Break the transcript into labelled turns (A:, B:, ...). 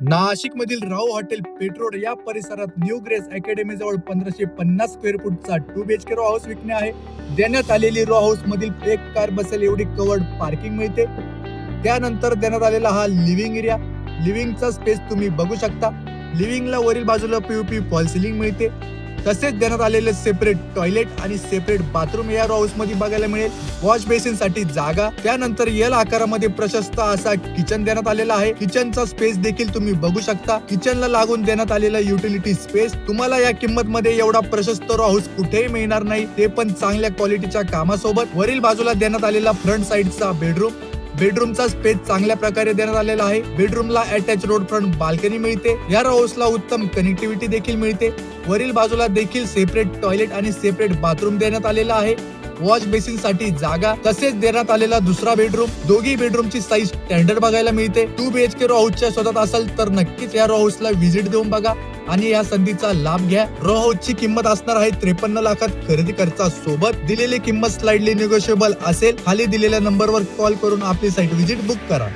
A: नाशिक मधील राव हॉटेल पेट्रोड या परिसरात न्यू ग्रेस अकॅडमी जवळ 1550 स्क्वेअर फूटचा 2 BHK रो हाऊस विकणे आहे. देण्यात आलेली रो हाऊस मधील एक कार बसेल एवढी कवर्ड पार्किंग मिळते. त्यानंतर देण्यात आलेला हा लिव्हिंग एरिया, लिव्हिंगचा स्पेस तुम्ही बघू शकता. लिव्हिंगला वरील बाजूला पीओपी फॉल सिलिंग मिळते. तसेच देण्यात आलेले सेपरेट टॉयलेट आणि सेपरेट बाथरूम या रो हाऊस मध्ये बघायला मिळेल. वॉश बेसिन साठी जागा, त्यानंतर एल आकारामध्ये प्रशस्त असा किचन देण्यात आलेला आहे. किचनचा स्पेस देखील तुम्ही बघू शकता. किचनला लागून देण्यात आलेला युटिलिटी स्पेस. तुम्हाला या किंमत मध्ये एवढा प्रशस्त रो हाऊस कुठेही मिळणार नाही, ते पण चांगल्या क्वालिटीच्या कामासोबत. वरील बाजूला देण्यात आलेला फ्रंट साइडचा बेडरूम, बेडरूमचा स्पेस चांगल्या प्रकारे देण्यात आलेला आहे. बेडरूमला अटॅच रोड फ्रंट बाल्कनी मिळते. या रो हाऊसला उत्तम कनेक्टिव्हिटी देखील मिळते. वरील बाजूला देखील सेपरेट टॉयलेट आणि सेपरेट बाथरूम देण्यात आलेला आहे. वॉश बेसिन साठी जागा, तसेच देण्यात आलेला दुसरा बेडरूम. दोघी बेडरूमची साईज स्टँडर्ड बघायला मिळते. 2 BHK रो हाऊसच्या शोधात असाल तर नक्कीच या रो हाऊसला व्हिजिट देऊन बघा आणि या संधीचा लाभ घ्या. रो हाऊसची किंमत असणार आहे 53 लाखात खरेदी खर्चासोबत. दिलेली किंमत स्लाइडली निगोशिएबल असेल. खाली दिलेल्या नंबरवर कॉल करून आपली साईट व्हिजिट बुक करा.